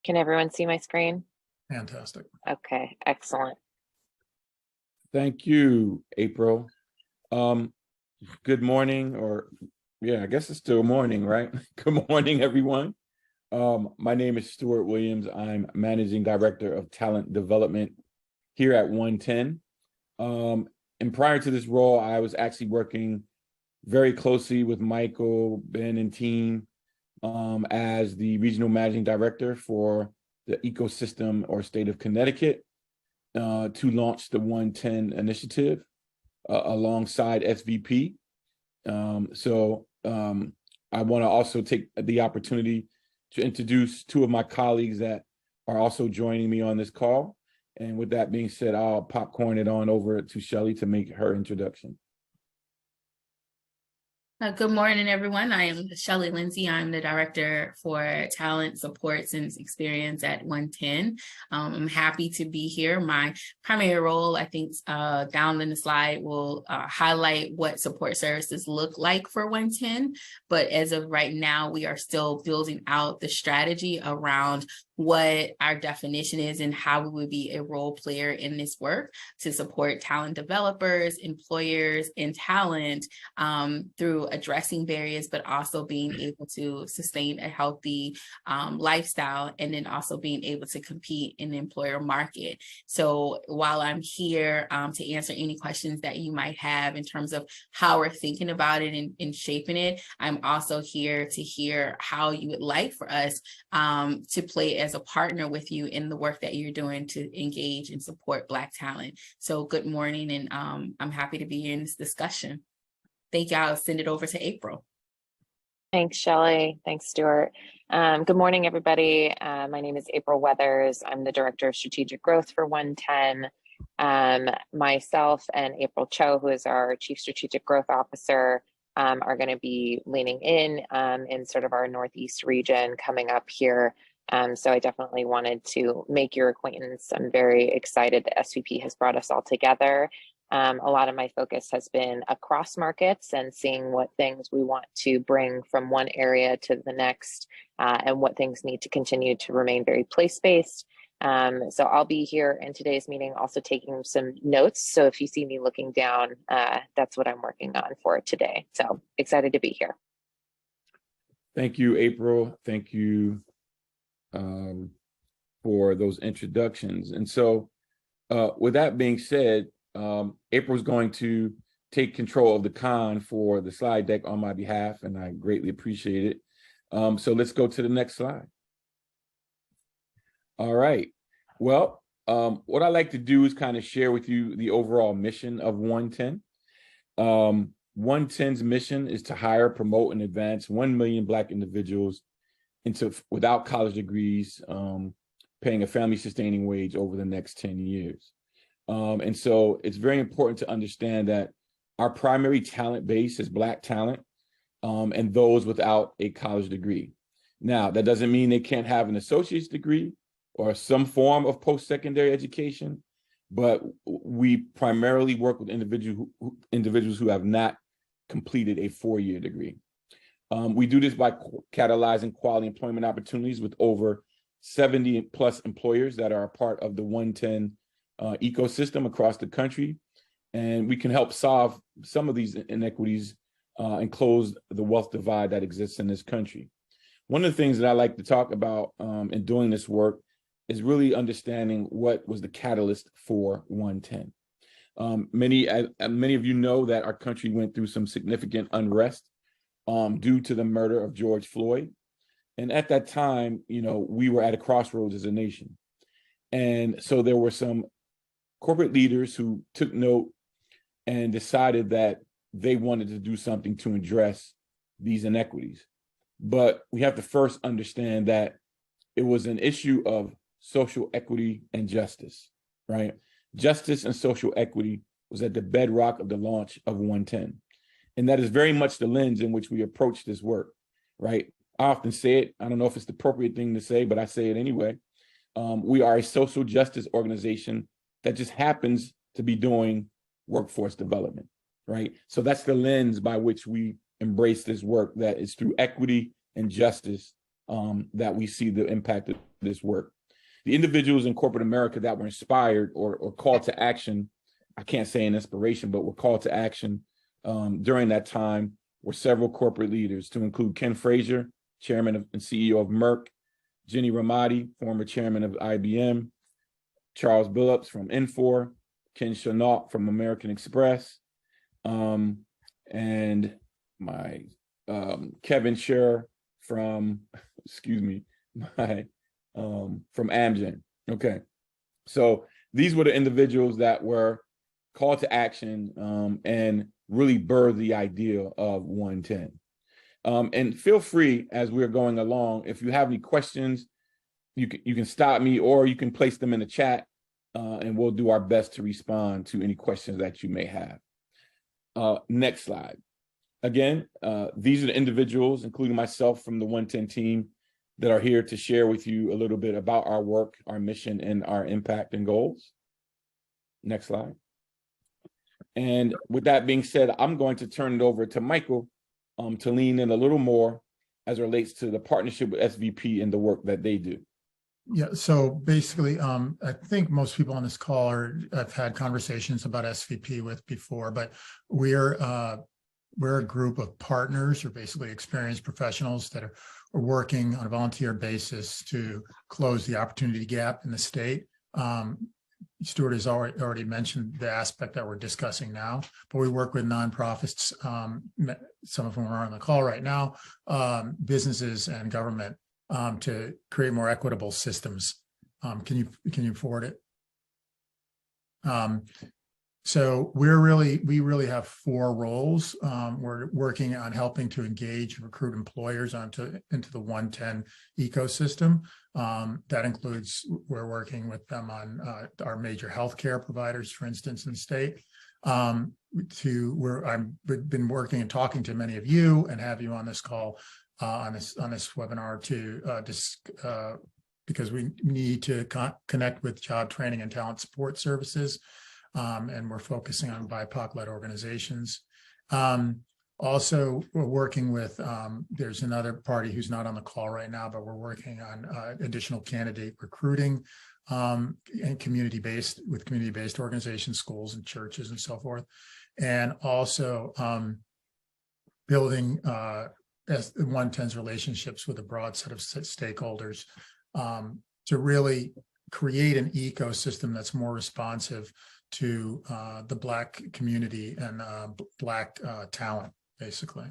Can everyone see my screen? Fantastic. Okay, excellent. Thank you, April. Good morning, or yeah, I guess it's still morning, right? Good morning, everyone. My name is Stewart Williams. I'm Managing Director of Talent Development here at OneTen. And prior to this role, I was actually working very closely with Michael, Ben, and team as the Regional Managing Director for the ecosystem or state of Connecticut to launch the OneTen initiative alongside SVP. I want to also take the opportunity to introduce two of my colleagues that are also joining me on this call. And with that being said, I'll popcorn it on over to Shelley to make her introduction. Good morning, everyone. I am Lindsey. I'm the Director for Talent Supports and Experience at OneTen. I'm happy to be here. My primary role, I think, down in the slide will highlight what support services look like for OneTen. But as of right now, we are still building out the strategy around what our definition is and how we would be a role player in this work to support talent developers, employers, and talent through addressing barriers, but also being able to sustain a healthy lifestyle, and then also being able to compete in the employer market. So while I'm here to answer any questions that you might have in terms of how we're thinking about it and shaping it, I'm also here to hear how you would like for us to play as a partner with you in the work that you're doing to engage and support Black talent. So good morning, and I'm happy to be here in this discussion. Thank you. I'll send it over to April. Thanks, Shelley. Thanks, Stewart. Good morning, everybody. My name is April Weathers. I'm the Director of Strategic Growth for OneTen. Myself and April Cho, who is our Chief Strategic Growth Officer, are going to be leaning in sort of our Northeast region coming up here. So I definitely wanted to make your acquaintance. I'm very excited that SVP has brought us all together. A lot of my focus has been across markets and seeing what things we want to bring from one area to the next, and what things need to continue to remain very place-based. So I'll be here in today's meeting also taking some notes. So if you see me looking down, that's what I'm working on for today. So excited to be here. Thank you, April. Thank you for those introductions. And so with that being said, April's going to take control of the con for the slide deck on my behalf, and I greatly appreciate it. So let's go to the next slide. All right. Well, what I like to do is kind of share with you the overall mission of OneTen. OneTen's mission is to hire, promote, and advance 1 million Black individuals without college degrees, paying a family-sustaining wage over the next 10 years. And so it's very important to understand that our primary talent base is Black talent, and those without a college degree. Now, that doesn't mean they can't have an associate's degree or some form of post-secondary education, but we primarily work with individuals who have not completed a 4-year degree. We do this by catalyzing quality employment opportunities with over 70 plus employers that are a part of the OneTen ecosystem across the country. And we can help solve some of these inequities and close the wealth divide that exists in this country. One of the things that I like to talk about in doing this work is really understanding what was the catalyst for OneTen. Many of you know that our country went through some significant unrest due to the murder of George Floyd. And at that time, we were at a crossroads as a nation. And so there were some corporate leaders who took note and decided that they wanted to do something to address these inequities. But we have to first understand that it was an issue of social equity and justice, right? Justice and social equity was at the bedrock of the launch of OneTen. And that is very much the lens in which we approach this work, right? I often say it, I don't know if it's the appropriate thing to say, but I say it anyway. We are a social justice organization that just happens to be doing workforce development, right? So that's the lens by which we embrace this work, that is through equity and justice that we see the impact of this work. The individuals in corporate America that were inspired or called to action, I can't say an inspiration, but were called to action during that time were several corporate leaders, to include Ken Frazier, chairman and CEO of Merck, Ginny Ramadi, former chairman of IBM, Charles Billups from Infor, Ken Chenault from American Express, and my Kevin Scher from, from Amgen. Okay, so these were the individuals that were called to action and really birthed the idea of OneTen. And feel free as we're going along, if you have any questions, you can stop me or you can place them in the chat and we'll do our best to respond to any questions that you may have. Next slide. Again, these are the individuals, including myself from the OneTen team, that are here to share with you a little bit about our work, our mission, and our impact and goals. Next slide. And with that being said, I'm going to turn it over to Michael to lean in a little more as it relates to the partnership with SVP and the work that they do. Yeah, so basically, I think most people on this call I've had conversations about SVP with before, but we're a group of partners, or basically experienced professionals that are working on a volunteer basis to close the opportunity gap in the state. Stewart has already mentioned the aspect that we're discussing now, but we work with nonprofits, some of them are on the call right now, businesses and government, to create more equitable systems. Can you forward it? So we really have 4 roles. We're working on helping to engage and recruit employers into the OneTen ecosystem. That includes, we're working with them on our major healthcare providers, for instance, in the state. I've been working and talking to many of you and have you on this call, on this webinar because we need to connect with job training and talent support services. And we're focusing on BIPOC-led organizations. Also, we're working with, there's another party who's not on the call right now, but we're working on additional candidate recruiting and community-based organizations, schools and churches and so forth. And also building OneTen's relationships with a broad set of stakeholders to really create an ecosystem that's more responsive to the Black community and Black talent, basically.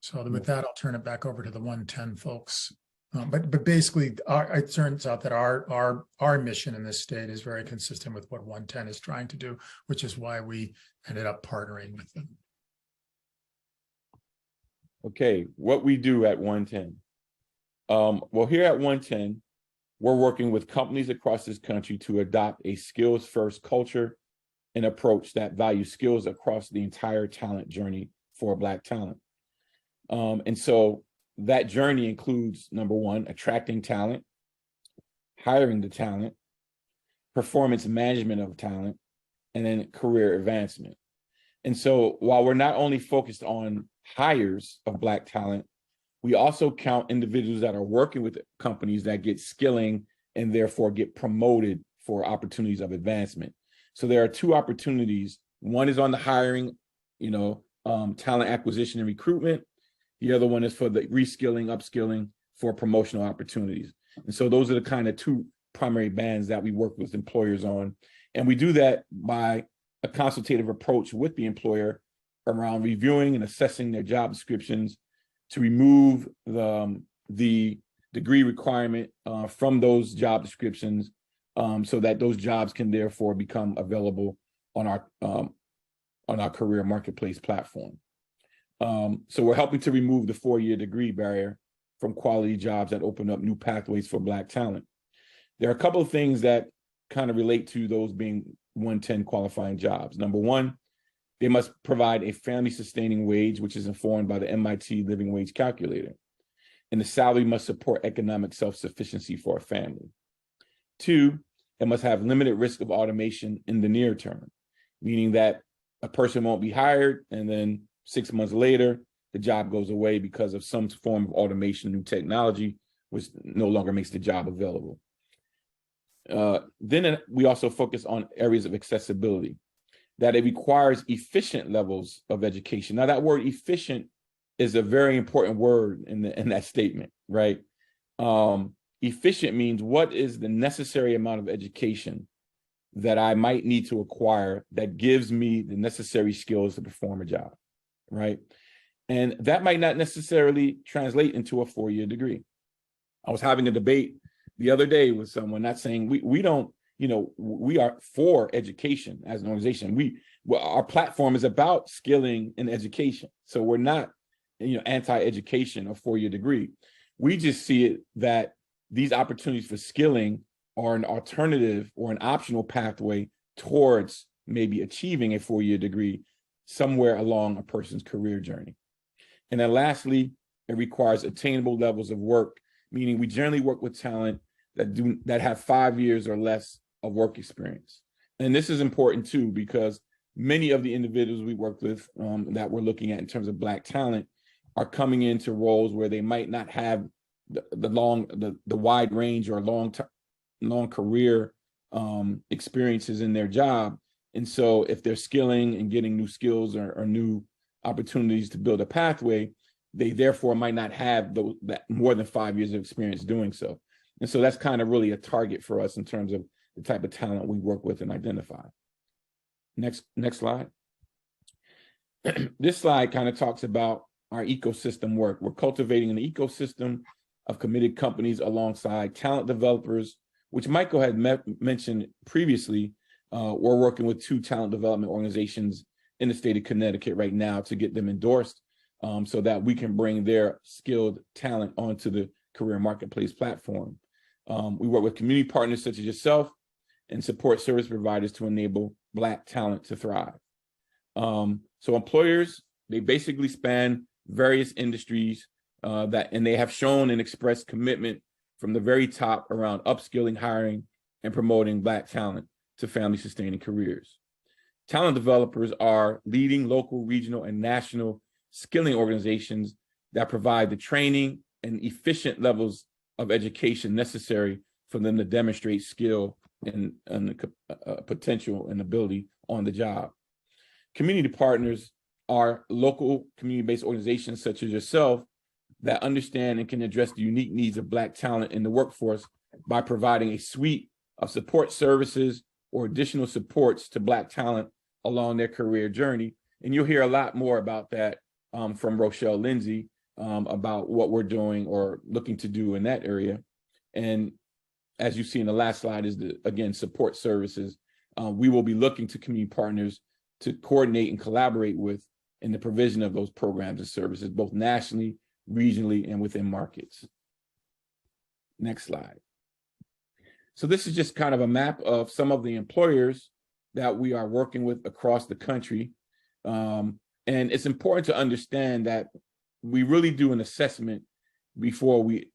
So with that, I'll turn it back over to the OneTen folks. But basically, it turns out that our mission in this state is very consistent with what OneTen is trying to do, which is why we ended up partnering with them. Okay, what we do at OneTen. Well, here at OneTen, we're working with companies across this country to adopt a skills-first culture and approach that values skills across the entire talent journey for Black talent. And so that journey includes, number 1, attracting talent, hiring the talent, performance management of talent, and then career advancement. And so while we're not only focused on hires of Black talent, we also count individuals that are working with companies that get skilling and therefore get promoted for opportunities of advancement. So there are 2 opportunities. One is on the hiring, talent acquisition and recruitment. The other one is for the reskilling, upskilling for promotional opportunities. And so those are the kind of 2 primary bands that we work with employers on. And we do that by a consultative approach with the employer around reviewing and assessing their job descriptions to remove the degree requirement from those job descriptions so that those jobs can therefore become available on our career marketplace platform. So we're helping to remove the 4-year degree barrier from quality jobs that open up new pathways for Black talent. There are a couple of things that kind of relate to those being OneTen qualifying jobs. Number 1, they must provide a family-sustaining wage, which is informed by the MIT Living Wage Calculator. And the salary must support economic self-sufficiency for a family. 2, it must have limited risk of automation in the near term, meaning that a person won't be hired and then 6 months later, the job goes away because of some form of automation, new technology, which no longer makes the job available. Then we also focus on areas of accessibility, that it requires efficient levels of education. Now, that word efficient is a very important word in that statement, right? Efficient means what is the necessary amount of education that I might need to acquire that gives me the necessary skills to perform a job, right? And that might not necessarily translate into a 4-year degree. I was having a debate the other day with someone, not saying we don't, we are for education as an organization. Our platform is about skilling and education. So we're not, anti-education or 4-year degree. We just see it that these opportunities for skilling are an alternative or an optional pathway towards maybe achieving a 4-year degree somewhere along a person's career journey. And then lastly, it requires attainable levels of work, meaning we generally work with talent that have 5 years or less of work experience. And this is important too, because many of the individuals we work with that we're looking at in terms of Black talent are coming into roles where they might not have the wide range or long career experiences in their job. And so if they're skilling and getting new skills or new opportunities to build a pathway, they therefore might not have that more than 5 years of experience doing so. And so that's kind of really a target for us in terms of the type of talent we work with and identify. Next slide. This slide kind of talks about our ecosystem work. We're cultivating an ecosystem of committed companies alongside talent developers, which Michael had mentioned previously. We're working with 2 talent development organizations in the state of Connecticut right now to get them endorsed so that we can bring their skilled talent onto the career marketplace platform. We work with community partners such as yourself and support service providers to enable Black talent to thrive. So employers, they basically span various industries and they have shown and expressed commitment from the very top around upskilling, hiring, and promoting Black talent to family-sustaining careers. Talent developers are leading local, regional, and national skilling organizations that provide the training and efficient levels of education necessary for them to demonstrate skill and potential and ability on the job. Community partners are local community-based organizations such as yourself that understand and can address the unique needs of Black talent in the workforce by providing a suite of support services or additional supports to Black talent along their career journey. And you'll hear a lot more about that from Rochelle, Lindsey, about what we're doing or looking to do in that area. And as you see in the last slide is again, support services. We will be looking to community partners to coordinate and collaborate with in the provision of those programs and services, both nationally, regionally, and within markets. Next slide. So this is just kind of a map of some of the employers that we are working with across the country. And it's important to understand that we really do an assessment before we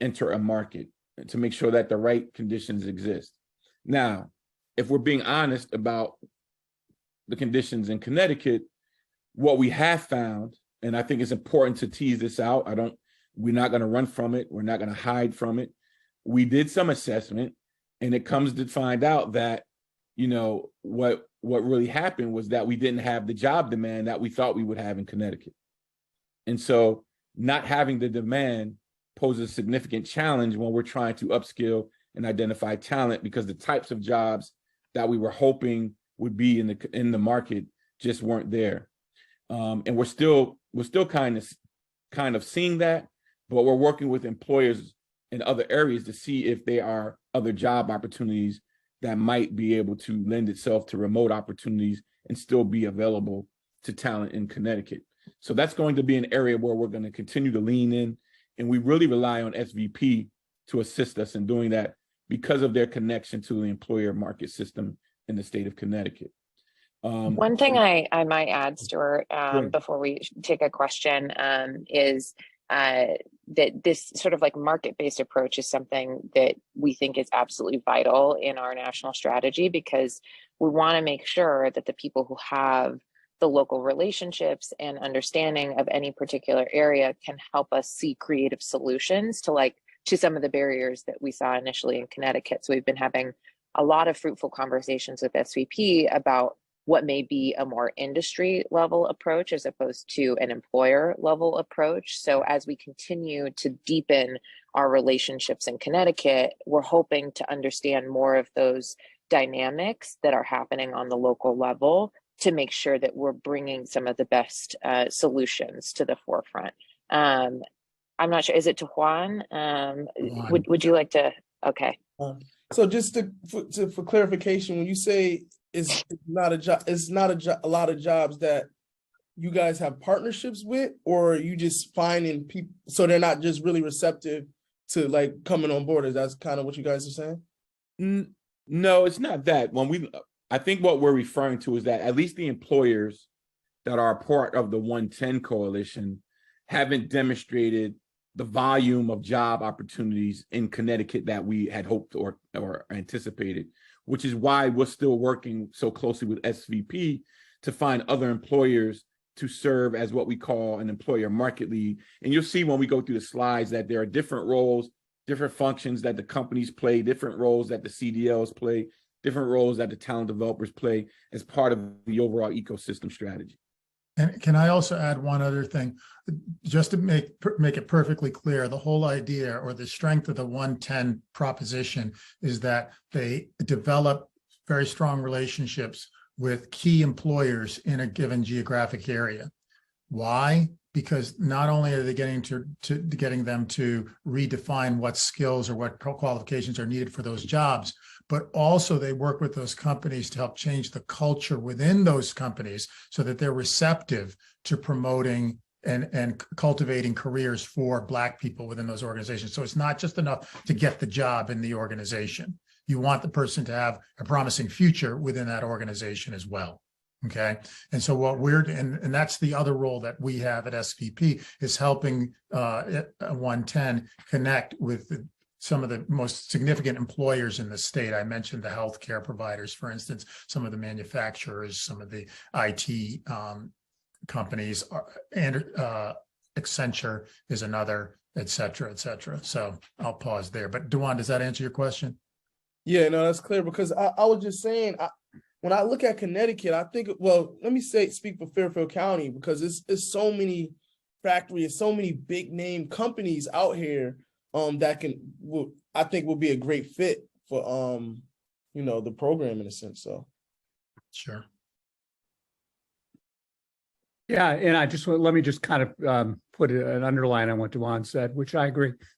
enter a market to make sure that the right conditions exist. Now, if we're being honest about the conditions in Connecticut, what we have found, and I think it's important to tease this out, we're not going to run from it. We're not going to hide from it. We did some assessment, and it comes to find out that, what really happened was that we didn't have the job demand that we thought we would have in Connecticut. And so not having the demand poses a significant challenge when we're trying to upskill and identify talent, because the types of jobs that we were hoping would be in the market just weren't there. And we're still kind of seeing that, but we're working with employers in other areas to see if there are other job opportunities that might be able to lend itself to remote opportunities and still be available to talent in Connecticut. So that's going to be an area where we're going to continue to lean in, and we really rely on SVP to assist us in doing that because of their connection to the employer market system in the state of Connecticut. One thing I might add, Stewart, before we take a question, is that this sort of like market-based approach is something that we think is absolutely vital in our national strategy, because we want to make sure that the people who have the local relationships and understanding of any particular area can help us see creative solutions to some of the barriers that we saw initially in Connecticut. So we've been having a lot of fruitful conversations with SVP about what may be a more industry level approach as opposed to an employer level approach. So as we continue to deepen our relationships in Connecticut, we're hoping to understand more of those dynamics that are happening on the local level to make sure that we're bringing some of the best solutions to the forefront. I'm not sure, is it to Juan? Would you like to, okay. So just for clarification, when you say it's not a job, a lot of jobs that you guys have partnerships with, or you just finding people so they're not just really receptive to like coming on board? Is that kind of what you guys are saying? No, it's not that. I think what we're referring to is that at least the employers that are a part of the OneTen coalition haven't demonstrated the volume of job opportunities in Connecticut that we had hoped or anticipated, which is why we're still working so closely with SVP to find other employers to serve as what we call an employer market lead. And you'll see when we go through the slides that there are different roles, different functions that the companies play, different roles that the CDLs play, different roles that the talent developers play as part of the overall ecosystem strategy. And can I also add one other thing, just to make it perfectly clear, the whole idea or the strength of the OneTen proposition is that they develop very strong relationships with key employers in a given geographic area. Why? Because not only are they getting them to redefine what skills or what qualifications are needed for those jobs, but also they work with those companies to help change the culture within those companies so that they're receptive to promoting and cultivating careers for Black people within those organizations. So it's not just enough to get the job in the organization. You want the person to have a promising future within that organization as well. Okay. And so what and that's the other role that we have at SVP is helping OneTen connect with some of the most significant employers in the state. I mentioned the healthcare providers, for instance, some of the manufacturers, some of the IT companies, and Accenture is another, et cetera, et cetera. So I'll pause there. But Dewan, does that answer your question? Yeah, no, that's clear, because I was just saying, when I look at Connecticut, I think, well, let me speak for Fairfield County, because it's so many factories, so many big name companies out here that I think will be a great fit for the program in a sense. So sure. Yeah, and let me just kind of put an underline on what Dewan said, which I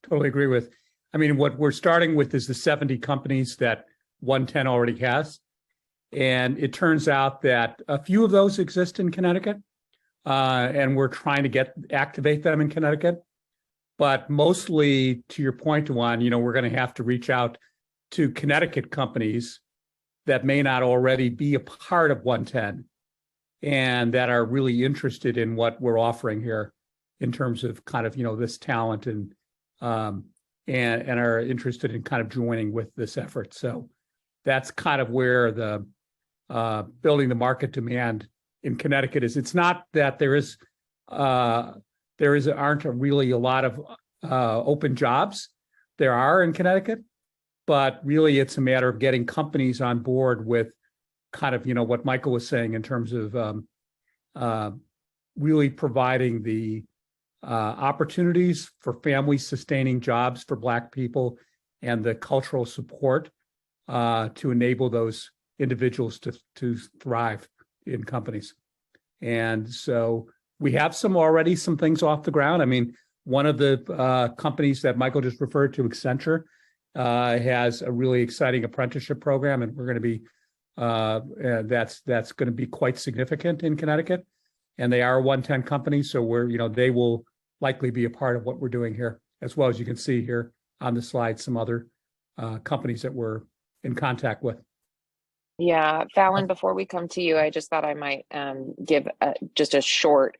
totally agree with. I mean, what we're starting with is the 70 companies that OneTen already has. And it turns out that a few of those exist in Connecticut, and we're trying to activate them in Connecticut. But mostly, to your point, Dewan, we're going to have to reach out to Connecticut companies that may not already be a part of OneTen and that are really interested in what we're offering here in terms of kind of, this talent and are interested in kind of joining with this effort. So that's kind of where the building the market demand in Connecticut is. It's not that aren't really a lot of open jobs. There are in Connecticut, but really it's a matter of getting companies on board with kind of, what Michael was saying in terms of really providing the opportunities for family sustaining jobs for Black people and the cultural support to enable those individuals to thrive in companies. And so we have some things off the ground. I mean, one of the companies that Michael just referred to, Accenture, has a really exciting apprenticeship program, and we're going to be that's going to be quite significant in Connecticut. And they are a OneTen company, so they will likely be a part of what we're doing here, as well as you can see here on the slide some other companies that we're in contact with. Yeah, Fallon, before we come to you, I just thought I might give just a short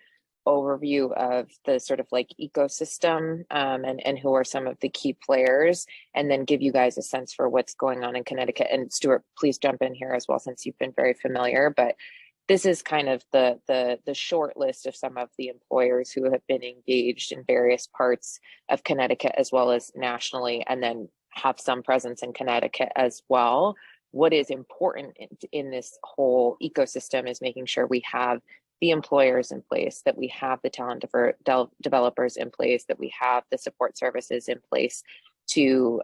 overview of the sort of like ecosystem and who are some of the key players, and then give you guys a sense for what's going on in Connecticut. And Stewart, please jump in here as well, since you've been very familiar. But this is kind of the short list of some of the employers who have been engaged in various parts of Connecticut as well as nationally, and then have some presence in Connecticut as well. What is important in this whole ecosystem is making sure we have the employers in place, that we have the talent developers in place, that we have the support services in place to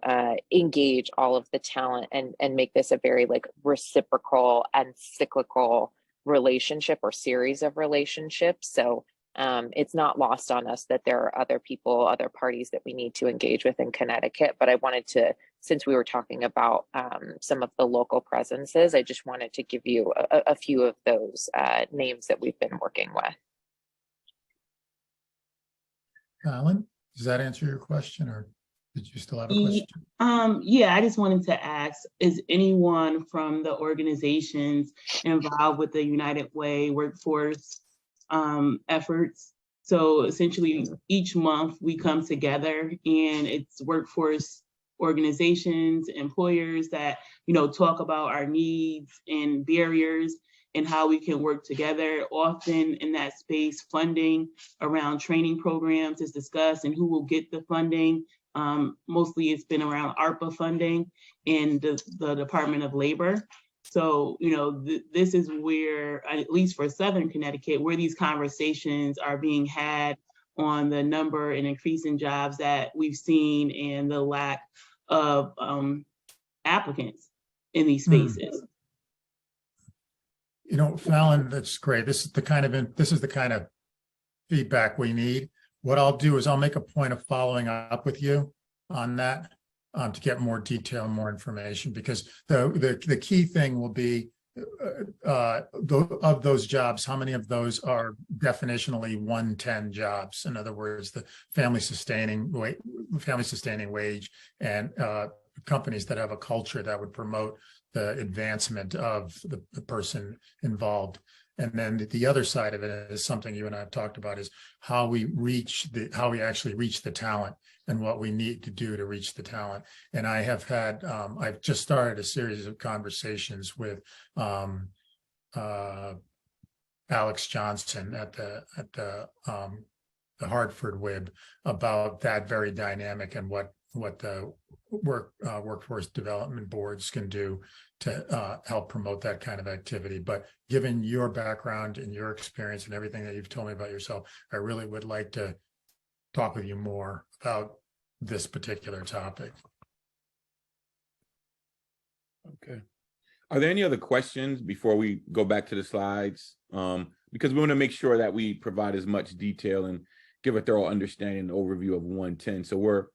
engage all of the talent and make this a very like reciprocal and cyclical relationship or series of relationships. So it's not lost on us that there are other people, other parties that we need to engage with in Connecticut. But I wanted to, since we were talking about some of the local presences, I just wanted to give you a few of those names that we've been working with. Alan, does that answer your question, or did you still have a question? Yeah, I just wanted to ask, is anyone from the organizations involved with the United Way workforce efforts? So essentially each month we come together and it's workforce organizations, employers that, you know, talk about our needs and barriers and how we can work together. Often in that space, funding around training programs is discussed and who will get the funding. Mostly it's been around ARPA funding and the Department of Labor. So, you know, this is where, at least for Southern Connecticut, where these conversations are being had on the number and increase in jobs that we've seen and the lack of applicants in these spaces. You know, Fallon, that's great. This is the kind of feedback we need. What I'll do is I'll make a point of following up with you on that to get more detail and more information, because the key thing will be of those jobs, how many of those are definitionally 110 jobs? In other words, the family sustaining wage and companies that have a culture that would promote the advancement of the person involved. And then the other side of it is something you and I have talked about, is how we actually reach the talent and what we need to do to reach the talent. And I have had, I've just started a series of conversations with Alex Johnson at the Hartford WIB about that very dynamic and what the workforce development boards can do to help promote that kind of activity. But given your background and your experience and everything that you've told me about yourself, I really would like to talk with you more about this particular topic. Okay. Are there any other questions before we go back to the slides? Because we want to make sure that we provide as much detail and give a thorough understanding and overview of OneTen. So we're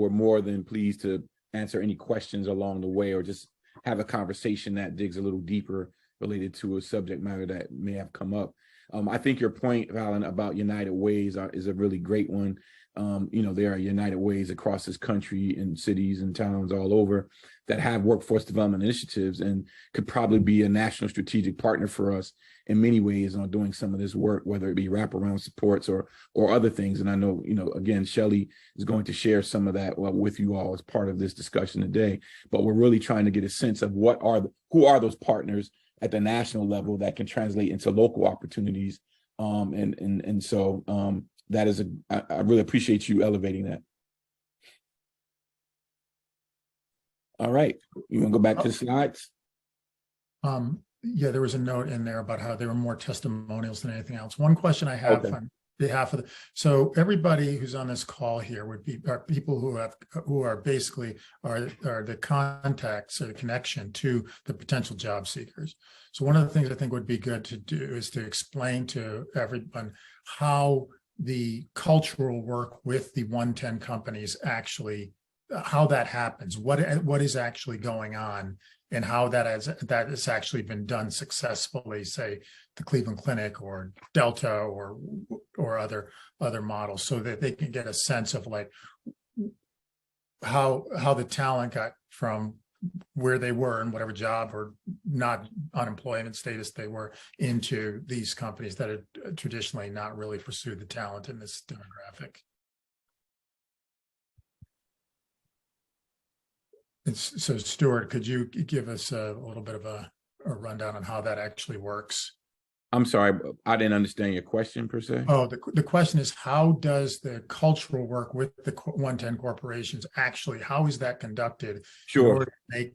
more than pleased to answer any questions along the way, or just have a conversation that digs a little deeper related to a subject matter that may have come up. I think your point, Alan, about United Ways is a really great one. There are United Ways across this country in cities and towns all over that have workforce development initiatives and could probably be a national strategic partner for us in many ways on doing some of this work, whether it be wraparound supports or other things. And I know, again, Shelley is going to share some of that with you all as part of this discussion today. But we're really trying to get a sense of who are those partners at the national level that can translate into local opportunities. So that is I really appreciate you elevating that. All right, you want to go back to the slides? Yeah, there was a note in there about how there were more testimonials than anything else. One question I have on behalf of so everybody who's on this call here are people who are basically the contacts or the connection to the potential job seekers. So one of the things I think would be good to do is to explain to everyone how the cultural work with the OneTen companies actually, how that happens, what is actually going on, and how that has actually been done successfully, say the Cleveland Clinic or Delta or other models, so that they can get a sense of like how the talent got from where they were in whatever job or not unemployment status they were into these companies that had traditionally not really pursued the talent in this demographic. So Stewart, could you give us a little bit of a rundown on how that actually works? I'm sorry, I didn't understand your question per se. Oh, the question is, how does the cultural work with the OneTen corporations actually, how is that conducted in Sure. order to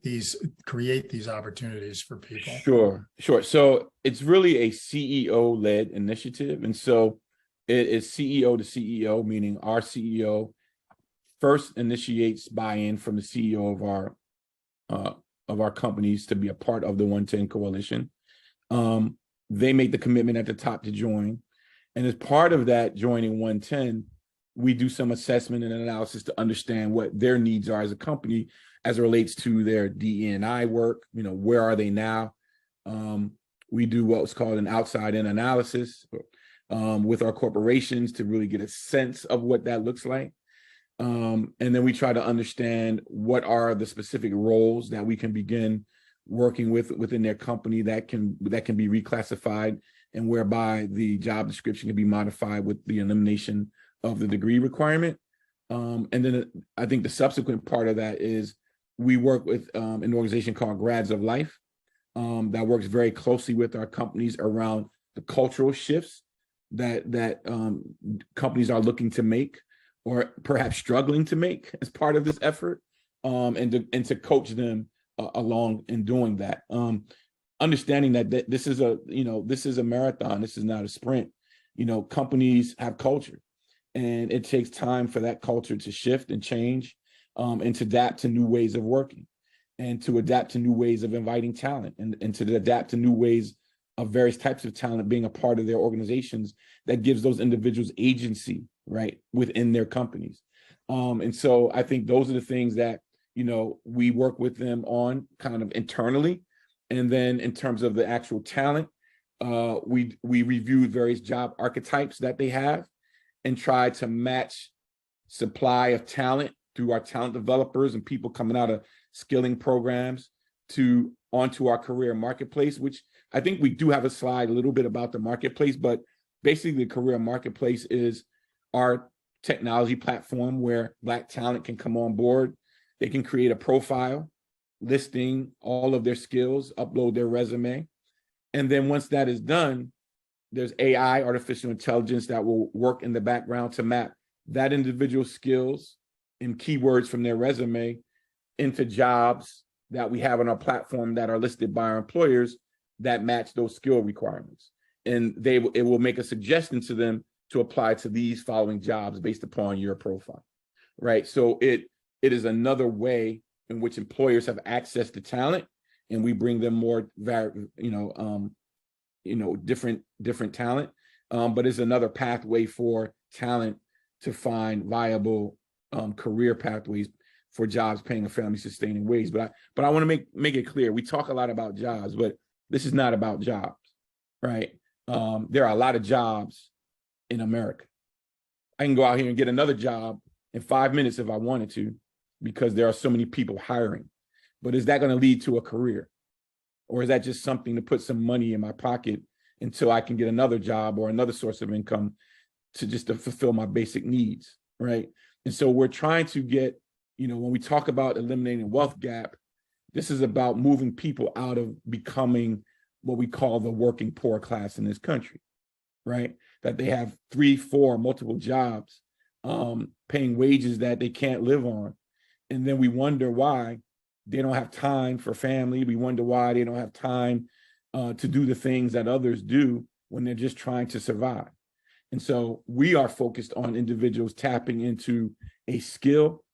create these opportunities for people? Sure. So it's really a CEO-led initiative. And so it is CEO to CEO, meaning our CEO first initiates buy-in from the CEO of our companies to be a part of the OneTen coalition. They make the commitment at the top to join. And as part of that joining OneTen, we do some assessment and analysis to understand what their needs are as a company as it relates to their DE&I work. You know, where are they now? We do what's called an outside-in analysis with our corporations to really get a sense of what that looks like. And then we try to understand what are the specific roles that we can begin working within their company that can be reclassified, and whereby the job description can be modified with the elimination of the degree requirement. And then I think the subsequent part of that is we work with an organization called Grads of Life that works very closely with our companies around the cultural shifts that companies are looking to make, or perhaps struggling to make as part of this effort, and to coach them along in doing that. Understanding that this is a marathon, this is not a sprint. You know, companies have culture, and it takes time for that culture to shift and change, and to adapt to new ways of working, and to adapt to new ways of inviting talent, and to adapt to new ways of various types of talent being a part of their organizations that gives those individuals agency, right, within their companies. And so I think those are the things that, you know, we work with them on kind of internally. And then in terms of the actual talent, we reviewed various job archetypes that they have and tried to match supply of talent through our talent developers and people coming out of skilling programs onto our career marketplace, which I think we do have a slide a little bit about the marketplace, but basically the career marketplace is our technology platform where Black talent can come on board. They can create a profile listing all of their skills, upload their resume. And then once that is done, there's AI, artificial intelligence, that will work in the background to map that individual's skills and keywords from their resume into jobs that we have on our platform that are listed by our employers that match those skill requirements. And it will make a suggestion to them to apply to these following jobs based upon your profile, right? So it is another way in which employers have access to talent, and we bring them more, different talent. But it's another pathway for talent to find viable career pathways for jobs paying a family-sustaining wage. But I want to make it clear, we talk a lot about jobs, but this is not about jobs, right? There are a lot of jobs in America. I can go out here and get another job in 5 minutes if I wanted to, because there are so many people hiring. But is that going to lead to a career? Or is that just something to put some money in my pocket until I can get another job or another source of income to fulfill my basic needs, right? And so we're trying to get, when we talk about eliminating wealth gap, this is about moving people out of becoming what we call the working poor class in this country, right? That they have 3, 4, multiple jobs, paying wages that they can't live on. And then we wonder why they don't have time for family. We wonder why they don't have time to do the things that others do when they're just trying to survive. And so we are focused on individuals tapping into a skill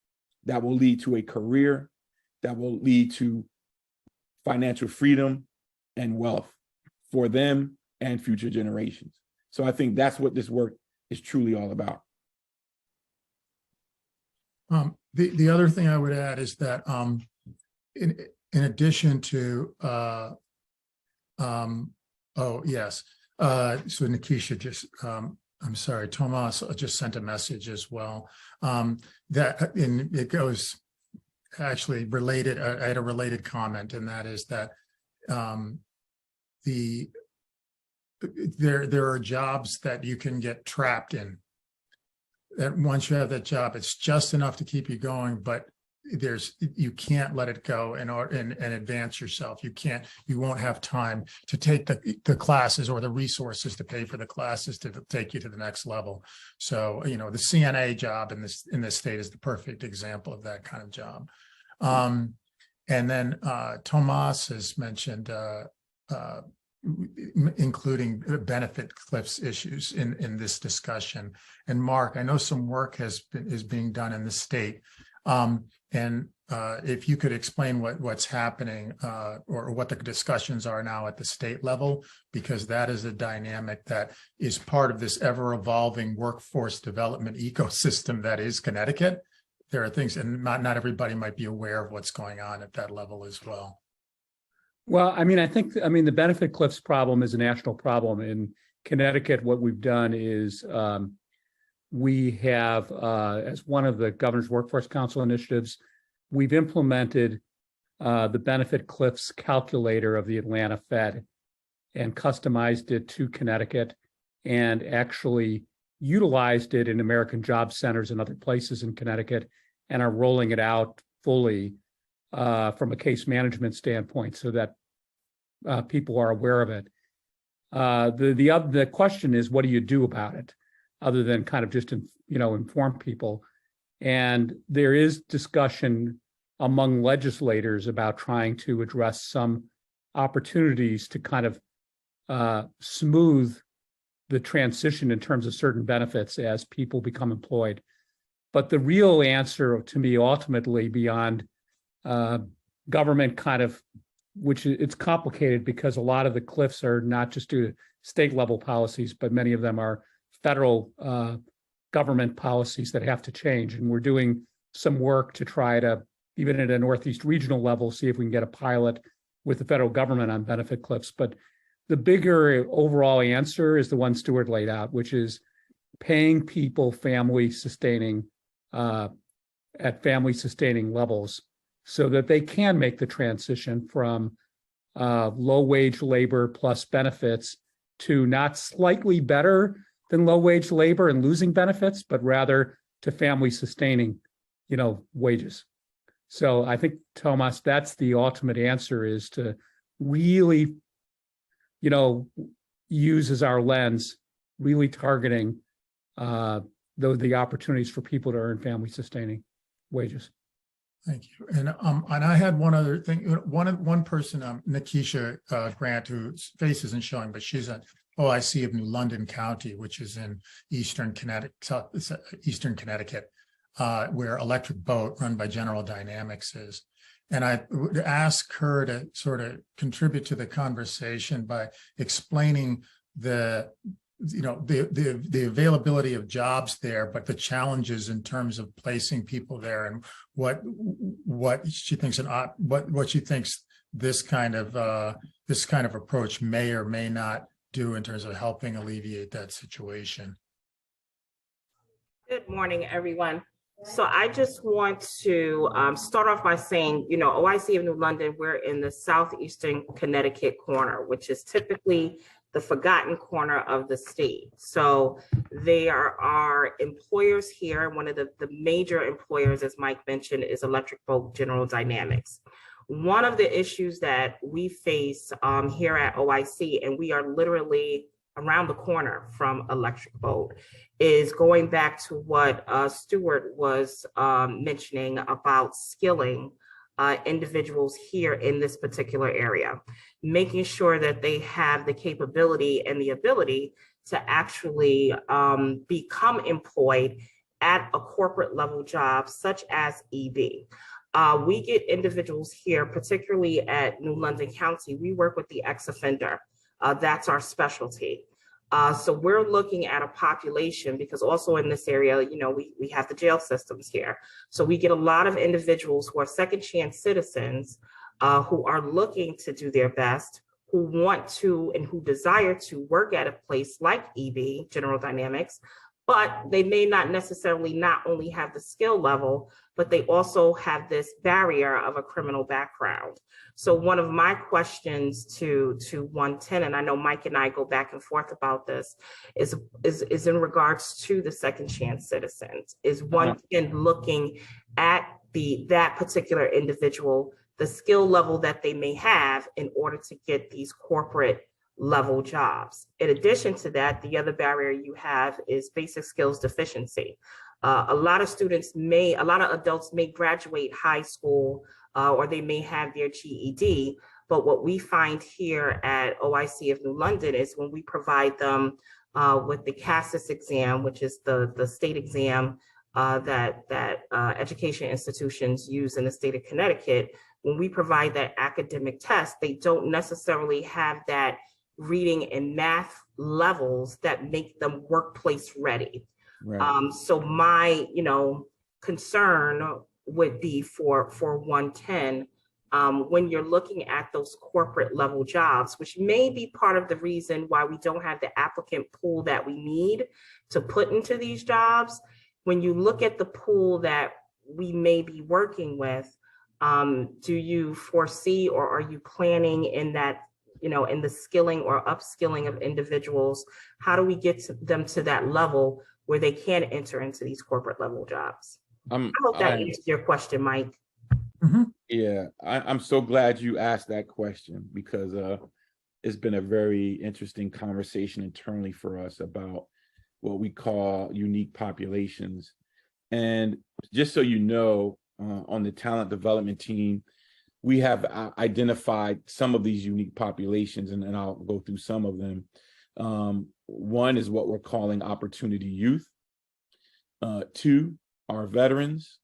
that will lead to a career, that will lead to financial freedom and wealth for them and future generations. So I think that's what this work is truly all about. The other thing I would add is that in addition to so Nikisha just I'm sorry, Tomas just sent a message as well, that it goes actually related. I had a related comment, and that is that there are jobs that you can get trapped in, that once you have that job, it's just enough to keep you going, but you can't let it go and advance yourself. You won't have time to take the classes or the resources to pay for the classes to take you to the next level. So, you know, the CNA job in this state is the perfect example of that kind of job. And then Tomas has mentioned including benefit cliffs issues in this discussion. And Mark, I know some work is being done in the state. And if you could explain what's happening or what the discussions are now at the state level, because that is a dynamic that is part of this ever-evolving workforce development ecosystem that is Connecticut. There are things, and not everybody might be aware of what's going on at that level as well. Well, I mean, the benefit cliffs problem is a national problem. In Connecticut, what we've done is we have, as one of the Governor's Workforce Council initiatives, we've implemented the benefit cliffs calculator of the Atlanta Fed and customized it to Connecticut and actually utilized it in American Job Centers and other places in Connecticut and are rolling it out fully from a case management standpoint so that people are aware of it. The question is, what do you do about it other than kind of just, inform people? And there is discussion among legislators about trying to address some opportunities to kind of smooth the transition in terms of certain benefits as people become employed. But the real answer to me, ultimately, beyond government kind of, which it's complicated because a lot of the cliffs are not just due to state level policies, but many of them are federal government policies that have to change. And we're doing some work to try to, even at a Northeast regional level, see if we can get a pilot with the federal government on benefit cliffs. But the bigger overall answer is the one Stewart laid out, which is paying people family sustaining at family sustaining levels so that they can make the transition from low wage labor plus benefits to not slightly better than low wage labor and losing benefits, but rather to family sustaining, wages. So I think, Tomas, that's the ultimate answer, is to really, use as our lens, really targeting the opportunities for people to earn family sustaining wages. Thank you. And I had one other thing. One person, Nikisha Grant, whose face isn't showing, but she's at OIC of New London County, which is in Eastern Connecticut, where Electric Boat, run by General Dynamics, is. And I would ask her to sort of contribute to the conversation by explaining the availability of jobs there, but the challenges in terms of placing people there, and what she thinks what she thinks this kind of approach may or may not do in terms of helping alleviate that situation. Good morning, everyone. So I just want to start off by saying, OIC of New London, we're in the southeastern Connecticut corner, which is typically the forgotten corner of the state. So there are employers here. One of the major employers, as Mike mentioned, is Electric Boat General Dynamics. One of the issues that we face here at OIC, and we are literally around the corner from Electric Boat, is going back to what Stewart was mentioning about skilling individuals here in this particular area, making sure that they have the capability and the ability to actually become employed at a corporate level job such as EB. We get individuals here, particularly at New London County. We work with the ex-offender. That's our specialty. So we're looking at a population, because also in this area, we have the jail systems here. So we get a lot of individuals who are second chance citizens who are looking to do their best, who want to and who desire to work at a place like EB, General Dynamics, but they may not necessarily not only have the skill level, but they also have this barrier of a criminal background. So one of my questions to OneTen, and I know Mike and I go back and forth about this, is in regards to the second chance citizens. Is OneTen looking at that particular individual the skill level that they may have in order to get these corporate level jobs. In addition to that, the other barrier you have is basic skills deficiency. A lot of adults may graduate high school or they may have their GED, but what we find here at OIC of New London is when we provide them with the CASAS exam, which is the state exam that education institutions use in the state of Connecticut, when we provide that academic test, they don't necessarily have that reading and math levels that make them workplace ready. Right. So my, concern would be for OneTen, when you're looking at those corporate level jobs, which may be part of the reason why we don't have the applicant pool that we need to put into these jobs. When you look at the pool that we may be working with, do you foresee or are you planning in that, in the skilling or upskilling of individuals? How do we get them to that level where they can enter into these corporate level jobs? I hope that answers your question, Mike. Mm-hmm. Yeah, I'm so glad you asked that question because it's been a very interesting conversation internally for us about what we call unique populations. And just so you know, on the talent development team, we have identified some of these unique populations, and I'll go through some of them. One is what we're calling opportunity youth. 2 are veterans.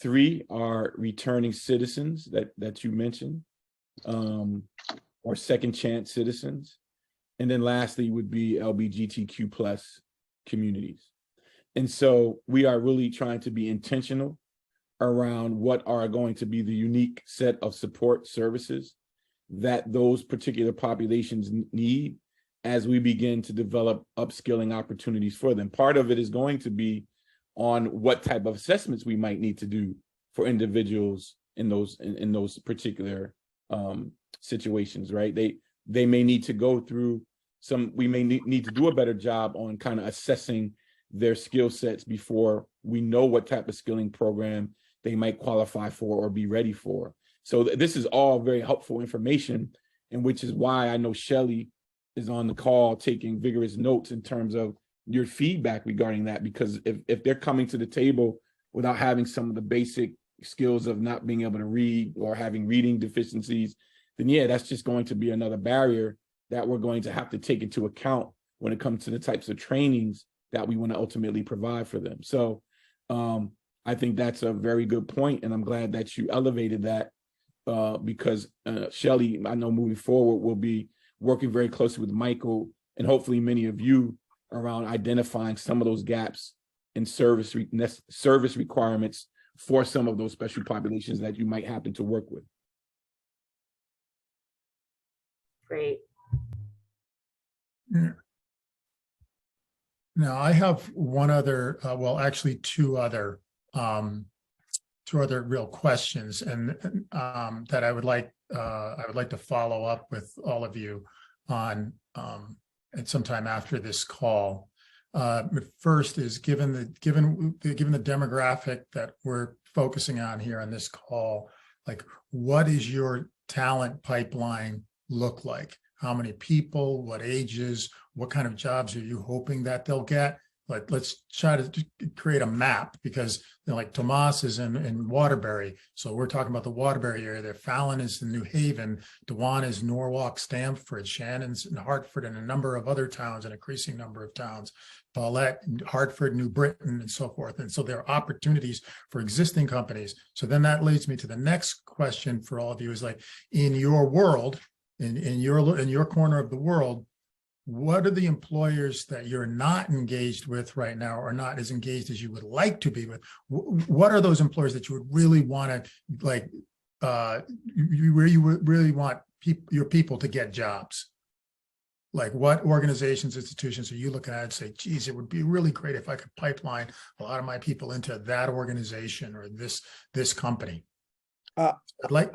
3 are returning citizens that you mentioned, or second chance citizens. And then lastly would be LGBTQ plus communities. And so we are really trying to be intentional around what are going to be the unique set of support services that those particular populations need as we begin to develop upskilling opportunities for them. Part of it is going to be on what type of assessments we might need to do for individuals in those particular situations, right? They may need to go through we may need to do a better job on kind of assessing their skill sets before we know what type of skilling program they might qualify for or be ready for. So this is all very helpful information, and which is why I know Shelley is on the call taking vigorous notes in terms of your feedback regarding that, because if they're coming to the table without having some of the basic skills of not being able to read or having reading deficiencies, then yeah, that's just going to be another barrier that we're going to have to take into account when it comes to the types of trainings that we want to ultimately provide for them. So I think that's a very good point, and I'm glad that you elevated that because Shelley, I know moving forward, will be working very closely with Michael and hopefully many of you around identifying some of those gaps in service requirements for some of those special populations that you might happen to work with. Great. Now I have one other, well, actually two other real questions, and that I would like to follow up with all of you on at some time after this call. First is given the demographic that we're focusing on here on this call, like what is your talent pipeline look like? How many people, what ages, what kind of jobs are you hoping that they'll get? Like, let's try to create a map, because like Tomas is in Waterbury. So we're talking about the Waterbury area there. Fallon is in New Haven. Dewan is Norwalk, Stamford. Shannon's in Hartford, and a number of other towns, an increasing number of towns. Paulette, Hartford, New Britain, and so forth. And so there are opportunities for existing companies. So then that leads me to the next question for all of you is like, in your world, in your corner of the world, what are the employers that you're not engaged with right now, or not as engaged as you would like to be with? What are those employers that you would really want to, like, where you would really want your people to get jobs? Like, what organizations, institutions are you looking at and say, geez, it would be really great if I could pipeline a lot of my people into that organization or this company? I'd like,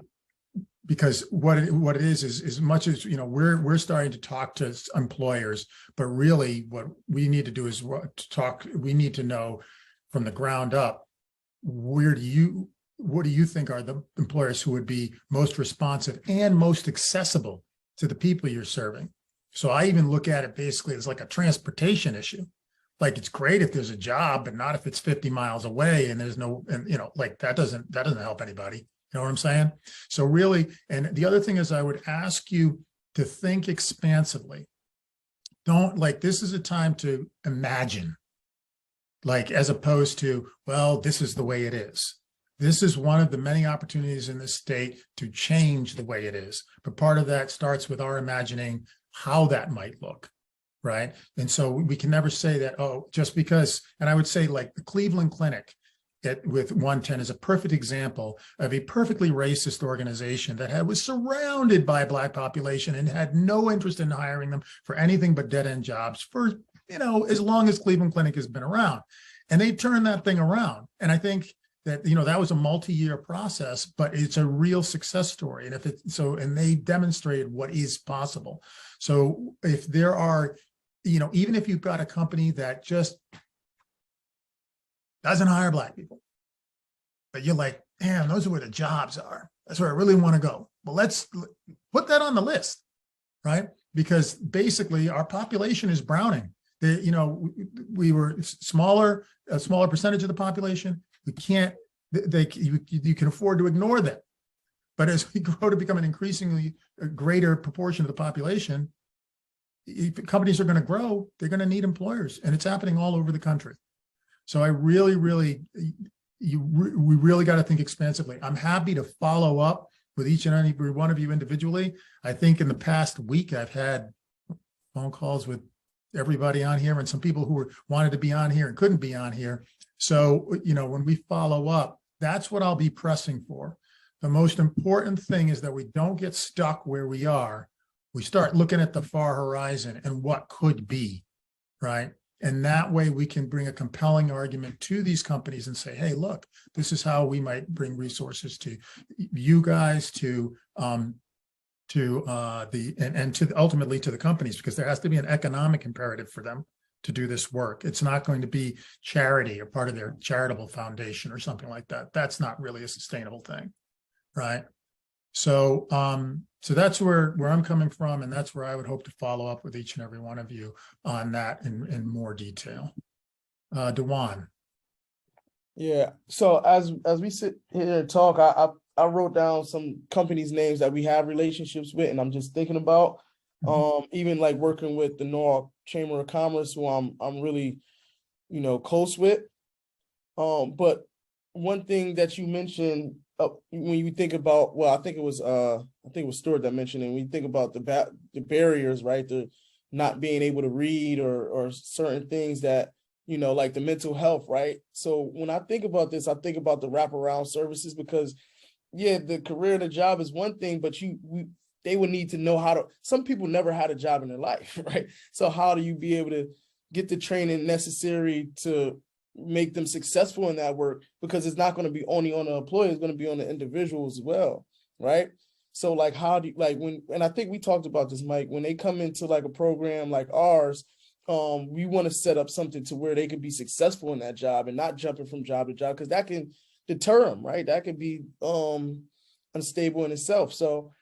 because what it is as much as, we're starting to talk to employers, but really what we need to do is we need to know from the ground up, what do you think are the employers who would be most responsive and most accessible to the people you're serving? So I even look at it basically as like a transportation issue. Like, it's great if there's a job, but not if it's 50 miles away and there's no, and like that doesn't help anybody. You know what I'm saying? So really, and the other thing is I would ask you to think expansively. Don't, like, this is a time to imagine, like, as opposed to, well, this is the way it is. This is one of the many opportunities in this state to change the way it is. But part of that starts with our imagining how that might look. Right. And so we can never say that, oh, just because, and I would say like the Cleveland Clinic with OneTen is a perfect example of a perfectly racist organization that was surrounded by a Black population and had no interest in hiring them for anything but dead end jobs for, as long as Cleveland Clinic has been around. And they turned that thing around. And I think that, that was a multi-year process, but it's a real success story. And and they demonstrated what is possible. So if there are, even if you've got a company that just doesn't hire Black people, but you're like, damn, those are where the jobs are. That's where I really want to go. Well, let's put that on the list, right? Because basically our population is browning. We were a smaller percentage of the population. We can't, you can afford to ignore them. But as we grow to become an increasingly greater proportion of the population, if companies are going to grow, they're going to need employers, and it's happening all over the country. So I we really got to think expansively. I'm happy to follow up with each and every one of you individually. I think in the past week, I've had phone calls with everybody on here and some people who wanted to be on here and couldn't be on here. So, when we follow up, that's what I'll be pressing for. The most important thing is that we don't get stuck where we are. We start looking at the far horizon and what could be, right? And that way we can bring a compelling argument to these companies and say, hey, look, this is how we might bring resources to you guys, to ultimately to the companies, because there has to be an economic imperative for them to do this work. It's not going to be charity or part of their charitable foundation or something like that. That's not really a sustainable thing, right? So so that's where I'm coming from, and that's where I would hope to follow up with each and every one of you on that in more detail. Dewan. Yeah. So as we sit here and talk, I wrote down some companies' names that we have relationships with, and I'm just thinking about even like working with the Norwalk Chamber of Commerce, who I'm really close with. But one thing that you mentioned when you think about, well, I think it was Stewart that mentioned it. When you think about the barriers, right, the not being able to read or certain things that like the mental health, right? So when I think about this, I think about the wraparound services, because the career and the job is one thing, but they would need to know how to. Some people never had a job in their life, right? So how do you be able to get the training necessary to make them successful in that work? Because it's not going to be only on the employer, it's going to be on the individual as well, right? So like, how do you, like, and I think we talked about this, Mike, when they come into like a program like ours, we want to set up something to where they can be successful in that job and not jumping from job to job, because that can deter them, right? That could be unstable in itself. So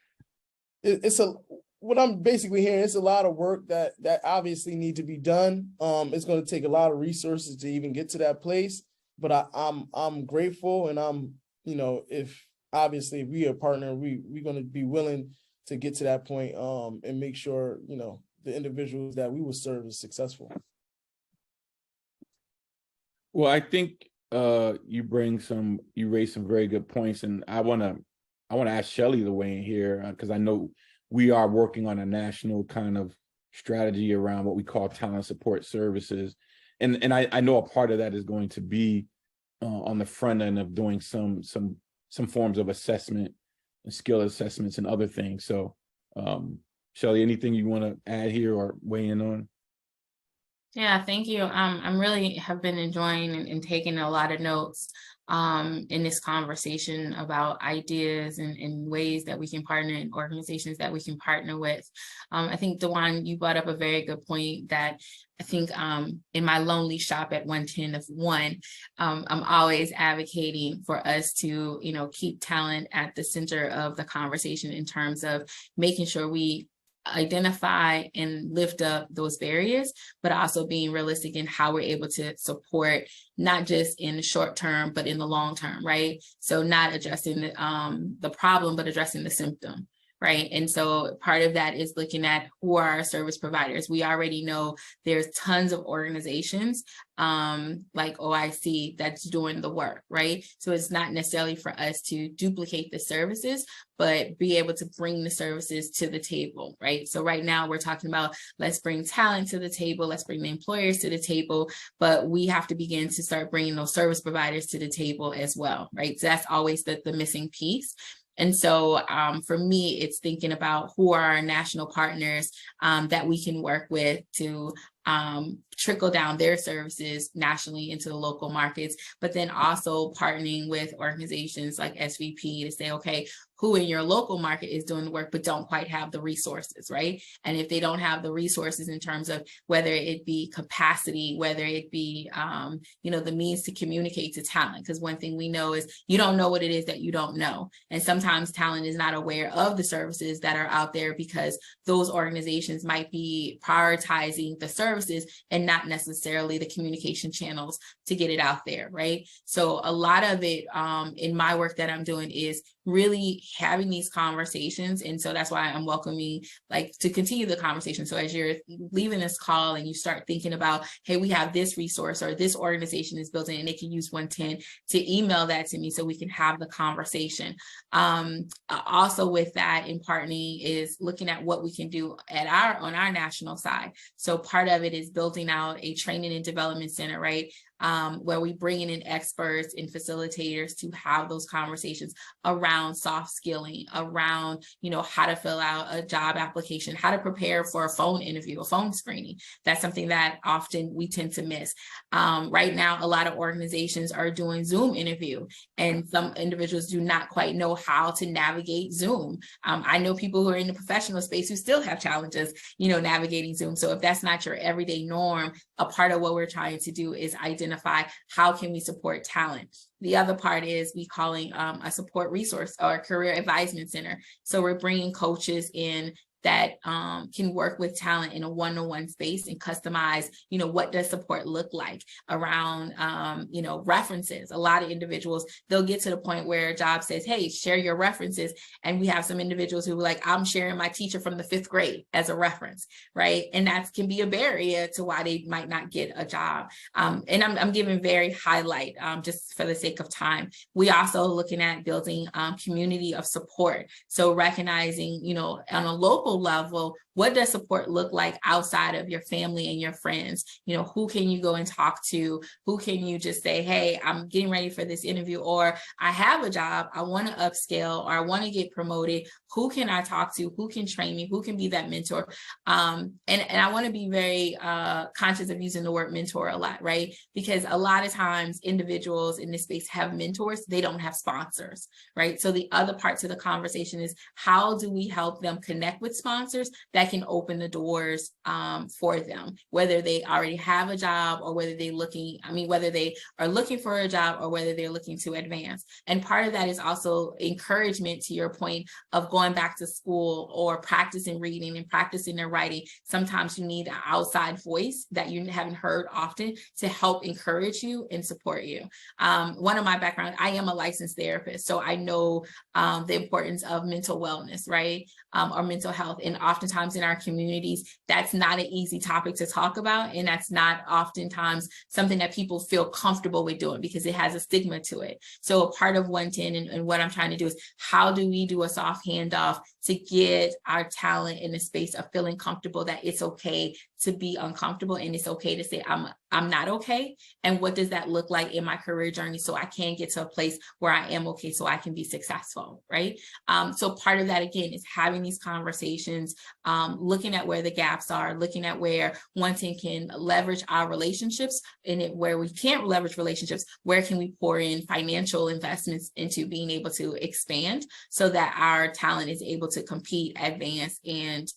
what I'm basically hearing, it's a lot of work that obviously need to be done. It's going to take a lot of resources to even get to that place. But I'm grateful, and I'm, if obviously if we are a partner, we're going to be willing to get to that point and make sure, the individuals that we will serve is successful. Well, I think you raise some very good points, and I want to ask Shelley to weigh in here, because I know we are working on a national kind of strategy around what we call talent support services. And I know a part of that is going to be on the front end of doing some forms of assessment and skill assessments and other things. So Shelley, anything you want to add here or weigh in on? Yeah, thank you. I'm really have been enjoying and taking a lot of notes in this conversation about ideas and ways that we can partner and organizations that we can partner with. I think, Dewan, you brought up a very good point that I think in my lonely shop at 110 of one, I'm always advocating for us to, keep talent at the center of the conversation in terms of making sure we identify and lift up those barriers, but also being realistic in how we're able to support, not just in the short term, but in the long term, right? So not addressing the problem, but addressing the symptom. Right. And so part of that is looking at who are our service providers. We already know there's tons of organizations like OIC that's doing the work, right? So it's not necessarily for us to duplicate the services, but be able to bring the services to the table, right? So right now we're talking about, let's bring talent to the table, let's bring the employers to the table, but we have to begin to start bringing those service providers to the table as well, right? So that's always the missing piece. And so for me, it's thinking about who are our national partners that we can work with to trickle down their services nationally into the local markets, but then also partnering with organizations like SVP to say, okay, who in your local market is doing the work, but don't quite have the resources, right? And if they don't have the resources in terms of whether it be capacity, whether it be, the means to communicate to talent, because one thing we know is you don't know what it is that you don't know. And sometimes talent is not aware of the services that are out there because those organizations might be prioritizing the services and not necessarily the communication channels to get it out there, right? So a lot of it in my work that I'm doing is really having these conversations. And so that's why I'm welcoming, to continue the conversation. So as you're leaving this call and you start thinking about, hey, we have this resource or this organization is building and they can use OneTen, to email that to me so we can have the conversation. Also with that in partnering is looking at what we can do on our national side. So part of it is building out a training and development center, right? Where we bring in experts and facilitators to have those conversations around soft skilling, around, how to fill out a job application, how to prepare for a phone interview, a phone screening. That's something that often we tend to miss. Right now, a lot of organizations are doing Zoom interview, and some individuals do not quite know how to navigate Zoom. I know people who are in the professional space who still have challenges, navigating Zoom. So if that's not your everyday norm, a part of what we're trying to do is identify how can we support talent. The other part is we calling a support resource or a career advisement center. So we're bringing coaches in that can work with talent in a one-on-one space and customize, what does support look like around, references. A lot of individuals, they'll get to the point where a job says, hey, share your references. And we have some individuals who are like, I'm sharing my teacher from the 5th grade as a reference, right? And that can be a barrier to why they might not get a job. And I'm giving very highlight just for the sake of time. We also looking at building community of support. So recognizing, on a local level, what does support look like outside of your family and your friends? Who can you go and talk to? Who can you just say, hey, I'm getting ready for this interview, or I have a job, I want to upscale, or I want to get promoted. Who can I talk to? Who can train me? Who can be that mentor? And I want to be very conscious of using the word mentor a lot, right? Because a lot of times individuals in this space have mentors, they don't have sponsors, right? So the other part to the conversation is how do we help them connect with sponsors that can open the doors for them, whether they already have a job or whether whether they are looking for a job or whether they're looking to advance. And part of that is also encouragement, to your point, of going back to school or practicing reading and practicing their writing. Sometimes you need an outside voice that you haven't heard often to help encourage you and support you. One of my backgrounds, I am a licensed therapist, so I know the importance of mental wellness, right? Or mental health. And oftentimes in our communities, that's not an easy topic to talk about. And that's not oftentimes something that people feel comfortable with doing because it has a stigma to it. So part of OneTen and what I'm trying to do is how do we do a soft handoff to get our talent in the space of feeling comfortable that it's okay to be uncomfortable, and it's okay to say I'm not okay, and what does that look like in my career journey so I can get to a place where I am okay, so I can be successful, right? So part of that again is having these conversations, looking at where the gaps are, looking at where OneTen can leverage our relationships, and where we can't leverage relationships, where can we pour in financial investments into being able to expand so that our talent is able to compete, advance, and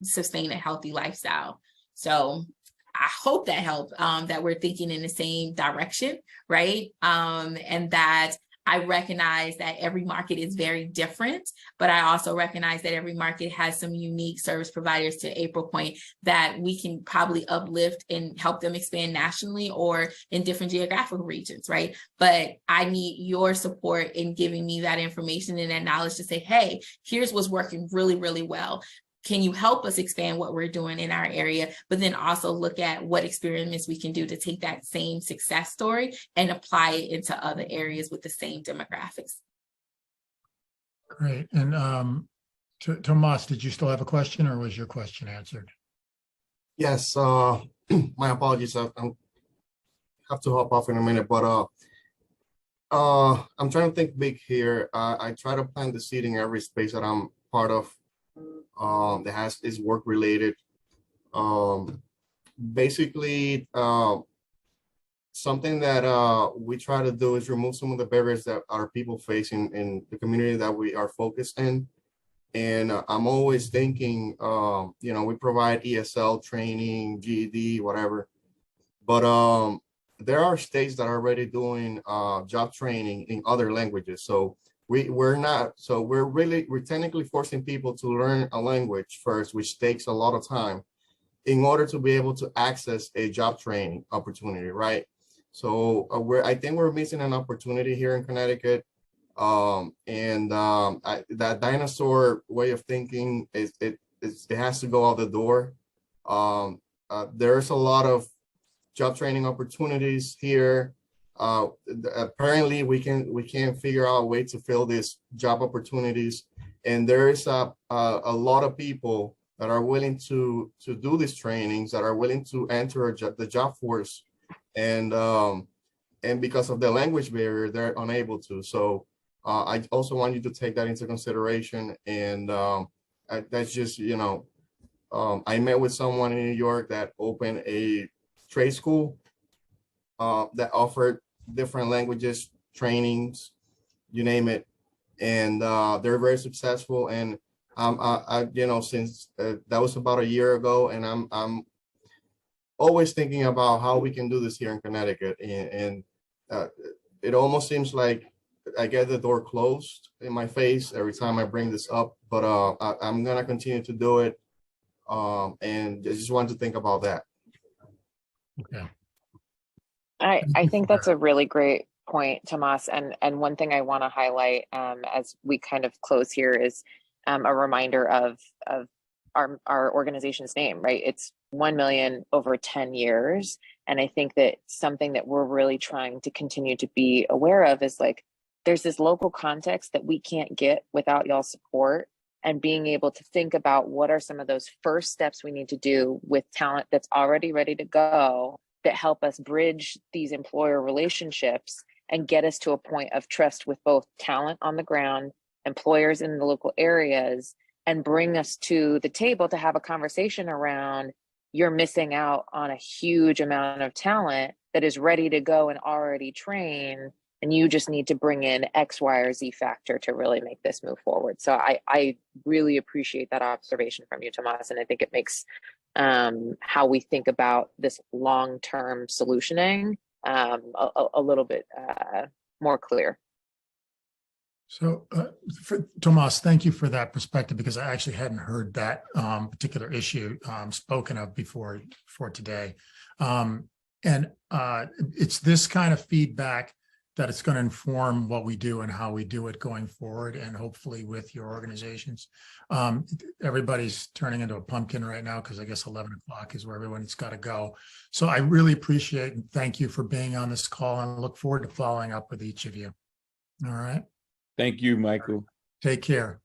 sustain a healthy lifestyle. So I hope that helped, that we're thinking in the same direction, right? And that I recognize that every market is very different, but I also recognize that every market has some unique service providers, to April's point, that we can probably uplift and help them expand nationally or in different geographical regions, right? But I need your support in giving me that information and that knowledge to say, hey, here's what's working really, really well. Can you help us expand what we're doing in our area, but then also look at what experiments we can do to take that same success story and apply it into other areas with the same demographics. Great. And Tomas, did you still have a question, or was your question answered? Yes, my apologies. I have to hop off in a minute, but I'm trying to think big here. I try to plant the seed in every space that I'm part of. That is work related. Basically, something that we try to do is remove some of the barriers that our people face in the community that we are focused in. And I'm always thinking, we provide ESL training, GED, whatever. But there are states that are already doing job training in other languages. So we're technically forcing people to learn a language first, which takes a lot of time in order to be able to access a job training opportunity, right? So I think we're missing an opportunity here in Connecticut. That dinosaur way of thinking it has to go out the door. There's a lot of job training opportunities here. Apparently we can figure out a way to fill these job opportunities, and there is a lot of people that are willing to do these trainings, that are willing to enter the job force, and because of the language barrier, they're unable to. So I also want you to take that into consideration. And that's just, I met with someone in New York that opened a trade school that offered different languages, trainings, you name it, and they're very successful. And since that was about a year ago, and I'm always thinking about how we can do this here in Connecticut, and it almost seems like I get the door closed in my face every time I bring this up, but I'm gonna continue to do it, and I just wanted to think about that. Okay. I think that's a really great point, Tomas. And one thing I want to highlight as we kind of close here is a reminder of our organization's name, right? It's 1 million over 10 years. And I think that something that we're really trying to continue to be aware of is like, there's this local context that we can't get without y'all's support, and being able to think about what are some of those first steps we need to do with talent that's already ready to go, that help us bridge these employer relationships and get us to a point of trust with both talent on the ground, employers in the local areas, and bring us to the table to have a conversation around, you're missing out on a huge amount of talent that is ready to go and already trained, and you just need to bring in X, Y, or Z factor to really make this move forward. So I really appreciate that observation from you, Tomas, and I think it makes how we think about this long-term solutioning a little bit more clear. So Tomas, thank you for that perspective, because I actually hadn't heard that particular issue spoken of before today. And it's this kind of feedback that it's going to inform what we do and how we do it going forward, and hopefully with your organizations. Everybody's turning into a pumpkin right now, because I guess 11 o'clock is where everyone's got to go. So I really appreciate and thank you for being on this call, and I look forward to following up with each of you. All right. Thank you, Michael. Take care.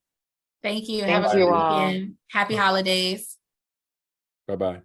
Thank you. Thank Have a you good all. weekend. Happy holidays. Bye-bye.